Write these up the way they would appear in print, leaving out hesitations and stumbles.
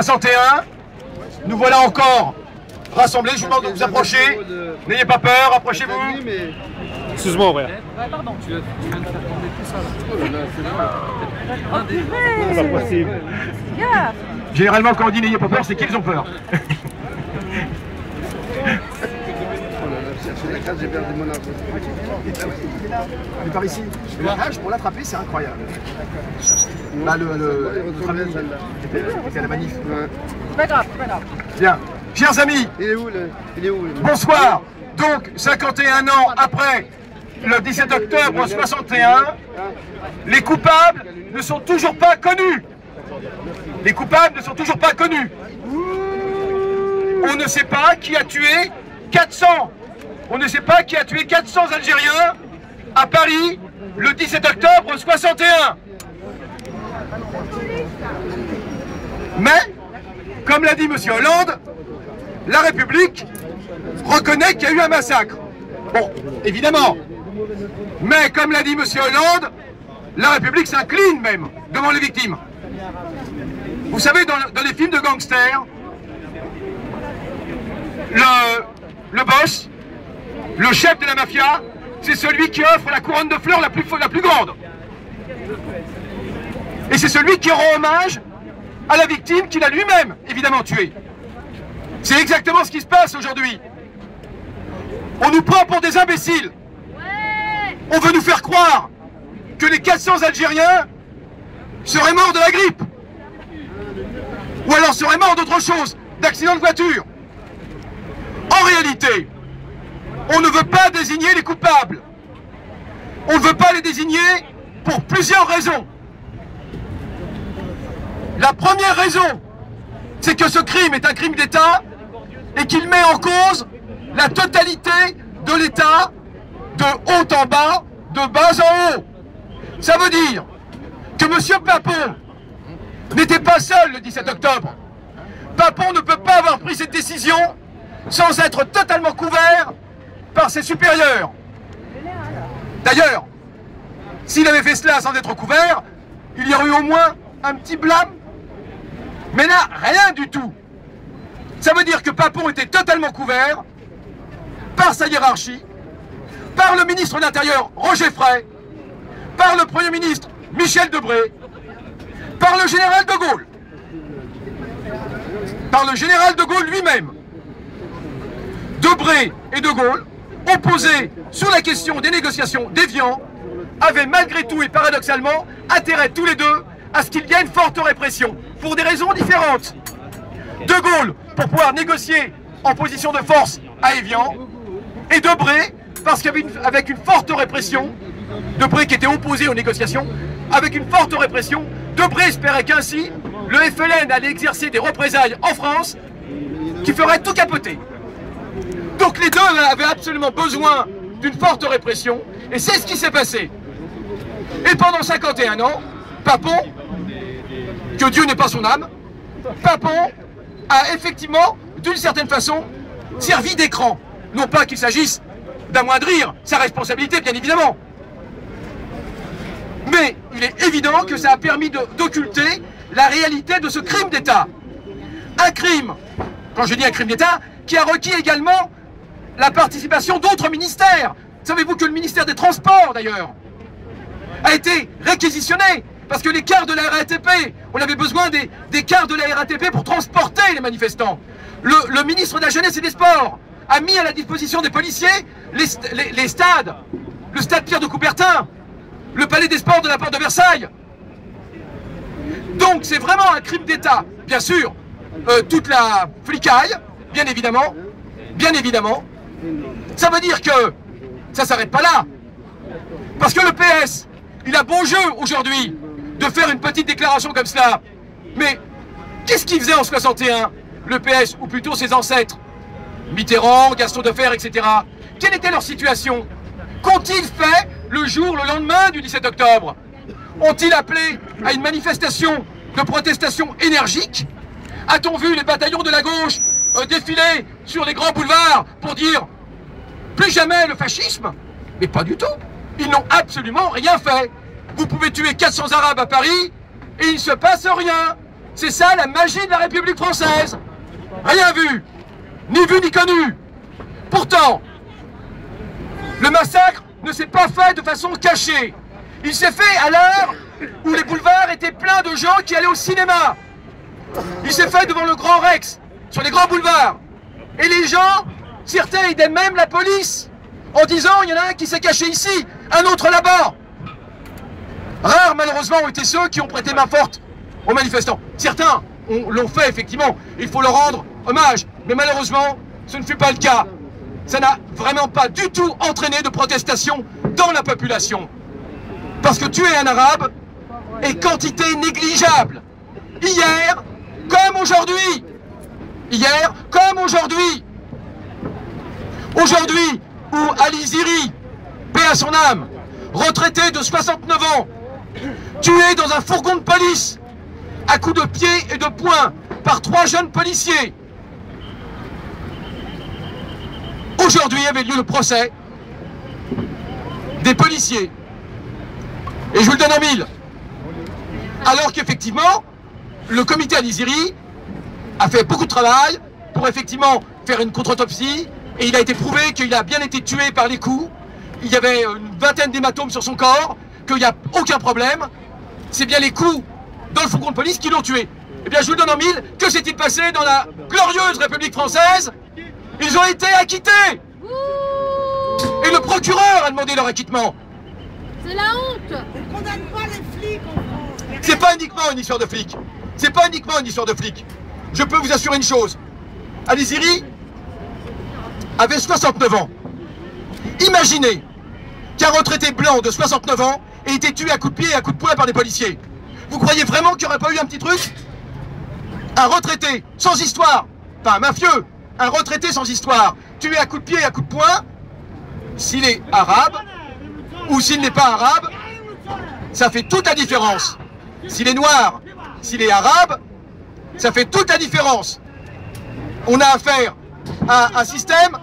61, nous voilà encore rassemblés. Je vous demande de vous approcher. N'ayez pas peur, approchez-vous. Excuse-moi, ouais. Pardon. Tu viens de faire tomber tout ça là. C'est pas possible. Généralement, quand on dit n'ayez pas peur, c'est qu'ils ont peur. J'ai perdu mon argent. Par ici. La rage pour l'attraper, c'est incroyable. Bah, c'était la manif. C'est pas grave, c'est pas grave. Bien. Chers amis, Il est où le... bonsoir. Donc, 51 ans après le 17 octobre 61, les coupables ne sont toujours pas connus. Les coupables ne sont toujours pas connus. On ne sait pas qui a tué 400. On ne sait pas qui a tué 400 Algériens à Paris le 17 octobre 61. Mais, comme l'a dit M. Hollande, la République reconnaît qu'il y a eu un massacre. Bon, évidemment. Mais, comme l'a dit M. Hollande, la République s'incline même devant les victimes. Vous savez, dans les films de gangsters, le boss, le chef de la mafia, c'est celui qui offre la couronne de fleurs la plus grande. Et c'est celui qui rend hommage à la victime qu'il a lui-même, évidemment, tuée. C'est exactement ce qui se passe aujourd'hui. On nous prend pour des imbéciles. On veut nous faire croire que les 400 Algériens seraient morts de la grippe. Ou alors seraient morts d'autre chose, d'accident de voiture. En réalité, on ne veut pas désigner les coupables. On ne veut pas les désigner pour plusieurs raisons. La première raison, c'est que ce crime est un crime d'État et qu'il met en cause la totalité de l'État, de haut en bas, de bas en haut. Ça veut dire que M. Papon n'était pas seul le 17 octobre. Papon ne peut pas avoir pris cette décision sans être totalement couvert par ses supérieurs. D'ailleurs, s'il avait fait cela sans être couvert, il y aurait eu au moins un petit blâme. Mais là, rien du tout. Ça veut dire que Papon était totalement couvert par sa hiérarchie, par le ministre de l'Intérieur Roger Frey, par le Premier ministre Michel Debré, par le général de Gaulle, par le général de Gaulle lui-même. Debré et de Gaulle, opposés sur la question des négociations d'Évian, avaient malgré tout et paradoxalement intérêt tous les deux à ce qu'il y ait une forte répression, pour des raisons différentes. De Gaulle, pour pouvoir négocier en position de force à Évian, et Debré, parce qu'avec une forte répression, Debré qui était opposé aux négociations, avec une forte répression, Debré espérait qu'ainsi, le FLN allait exercer des représailles en France qui feraient tout capoter. Donc les deux avaient absolument besoin d'une forte répression, et c'est ce qui s'est passé. Et pendant 51 ans, Papon, que Dieu n'ait pas son âme, Papon a effectivement, d'une certaine façon, servi d'écran. Non pas qu'il s'agisse d'amoindrir sa responsabilité, bien évidemment. Mais il est évident que ça a permis d'occulter la réalité de ce crime d'État. Un crime, quand je dis un crime d'État, qui a requis également la participation d'autres ministères. Savez-vous que le ministère des Transports, d'ailleurs, a été réquisitionné parce que les cars de la RATP, on avait besoin des cars de la RATP pour transporter les manifestants. Le ministre de la Jeunesse et des Sports a mis à la disposition des policiers les stades, le stade Pierre de Coubertin, le palais des sports de la porte de Versailles. Donc c'est vraiment un crime d'État. Bien sûr, toute la flicaille, bien évidemment, ça veut dire que ça ne s'arrête pas là. Parce que le PS, il a beau jeu aujourd'hui de faire une petite déclaration comme cela. Mais qu'est-ce qu'il faisait en 61, le PS, ou plutôt ses ancêtres, Mitterrand, Gaston Defferre, etc. Quelle était leur situation? Qu'ont-ils fait le lendemain du 17 octobre? Ont-ils appelé à une manifestation de protestation énergique? A-t-on vu les bataillons de la gauche défiler sur les grands boulevards pour dire plus jamais le fascisme? Mais pas du tout. Ils n'ont absolument rien fait. Vous pouvez tuer 400 Arabes à Paris et il ne se passe rien. C'est ça la magie de la République française. Rien vu, ni vu ni connu. Pourtant, le massacre ne s'est pas fait de façon cachée. Il s'est fait à l'heure où les boulevards étaient pleins de gens qui allaient au cinéma. Il s'est fait devant le Grand Rex, sur les grands boulevards. Et les gens, certains aidaient même la police, en disant il y en a un qui s'est caché ici, un autre là-bas. Rares malheureusement ont été ceux qui ont prêté main forte aux manifestants. Certains l'ont fait effectivement, il faut leur rendre hommage. Mais malheureusement, ce ne fut pas le cas. Ça n'a vraiment pas du tout entraîné de protestation dans la population. Parce que tuer un arabe est quantité négligeable. Hier comme aujourd'hui. Hier comme aujourd'hui. Aujourd'hui où Ali Ziri, paix à son âme, retraité de 69 ans, tué dans un fourgon de police, à coups de pied et de poing par 3 jeunes policiers. Aujourd'hui avait lieu le procès des policiers. Et je vous le donne en mille. Alors qu'effectivement, le comité Ali Ziri a fait beaucoup de travail pour effectivement faire une contre-autopsie. Et il a été prouvé qu'il a bien été tué par les coups. Il y avait une vingtaine d'hématomes sur son corps, qu'il n'y a aucun problème. C'est bien les coups dans le fourgon de police qui l'ont tué. Eh bien, je vous le donne en mille. Que s'est-il passé dans la glorieuse République française? Ils ont été acquittés. Et le procureur a demandé leur acquittement. C'est la honte. On condamne pas les flics en France. C'est pas uniquement une histoire de flics. C'est pas uniquement une histoire de flics. Je peux vous assurer une chose. Ali Ziri avait 69 ans. Imaginez qu'un retraité blanc de 69 ans ait été tué à coups de pied et à coups de poing par des policiers. Vous croyez vraiment qu'il n'y aurait pas eu un petit truc? Un retraité sans histoire, pas un mafieux, un retraité sans histoire, tué à coups de pied et à coups de poing, s'il est arabe ou s'il n'est pas arabe, ça fait toute la différence. S'il est noir, s'il est arabe, ça fait toute la différence. On a affaire à un système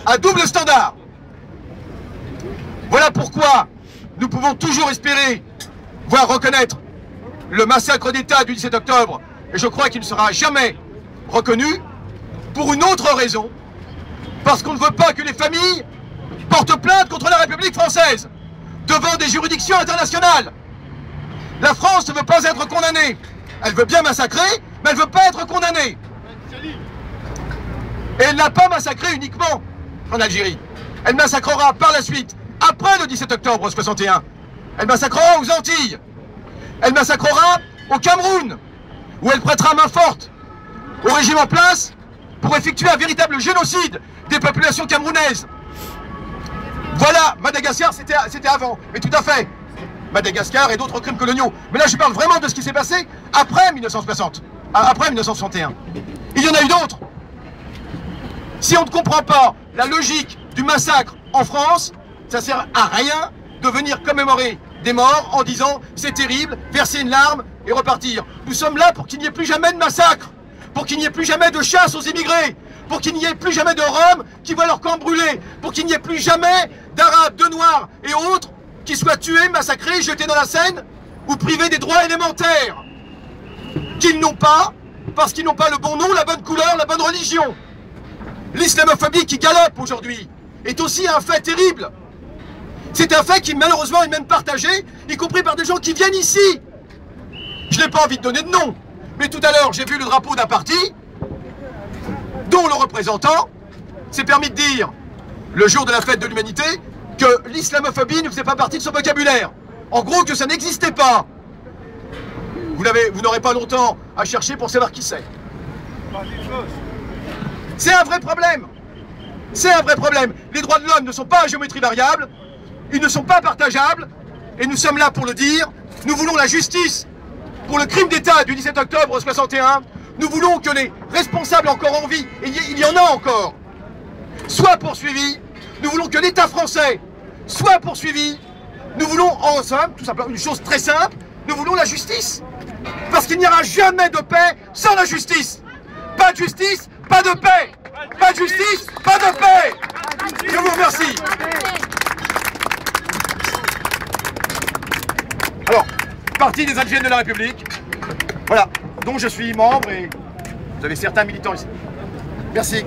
à double standard. Voilà pourquoi nous pouvons toujours espérer voir reconnaître le massacre d'État du 17 octobre. Et je crois qu'il ne sera jamais reconnu pour une autre raison. Parce qu'on ne veut pas que les familles portent plainte contre la République française devant des juridictions internationales. La France ne veut pas être condamnée. Elle veut bien massacrer, mais elle ne veut pas être condamnée. Et elle n'a pas massacré uniquement en Algérie. Elle massacrera par la suite, après le 17 octobre 61. Elle massacrera aux Antilles. Elle massacrera au Cameroun, où elle prêtera main forte au régime en place pour effectuer un véritable génocide des populations camerounaises. Voilà, Madagascar, c'était avant, mais tout à fait. Madagascar et d'autres crimes coloniaux. Mais là, je parle vraiment de ce qui s'est passé après 1960, après 1961. Il y en a eu d'autres. Si on ne comprend pas la logique du massacre en France, ça ne sert à rien de venir commémorer des morts en disant c'est terrible, verser une larme et repartir. Nous sommes là pour qu'il n'y ait plus jamais de massacre, pour qu'il n'y ait plus jamais de chasse aux immigrés, pour qu'il n'y ait plus jamais de Roms qui voient leur camp brûler, pour qu'il n'y ait plus jamais d'Arabes, de Noirs et autres qui soient tués, massacrés, jetés dans la Seine ou privés des droits élémentaires qu'ils n'ont pas parce qu'ils n'ont pas le bon nom, la bonne couleur, la bonne religion. L'islamophobie qui galope aujourd'hui est aussi un fait terrible. C'est un fait qui malheureusement est même partagé, y compris par des gens qui viennent ici. Je n'ai pas envie de donner de nom, mais tout à l'heure j'ai vu le drapeau d'un parti dont le représentant s'est permis de dire, le jour de la fête de l'humanité, que l'islamophobie ne faisait pas partie de son vocabulaire. En gros, que ça n'existait pas. Vous n'aurez pas longtemps à chercher pour savoir qui c'est. C'est un vrai problème. C'est un vrai problème. Les droits de l'homme ne sont pas à géométrie variable, ils ne sont pas partageables, et nous sommes là pour le dire. Nous voulons la justice pour le crime d'État du 17 octobre 61. Nous voulons que les responsables encore en vie, et il y en a encore, soient poursuivis. Nous voulons que l'État français soit poursuivi. Nous voulons, en somme, tout simplement, une chose très simple, nous voulons la justice. Parce qu'il n'y aura jamais de paix sans la justice. Pas de justice, pas de paix. Pas de justice, pas de paix. Je vous remercie. Alors, parti des indigènes de la République. Voilà. dont je suis membre et vous avez certains militants ici. Merci.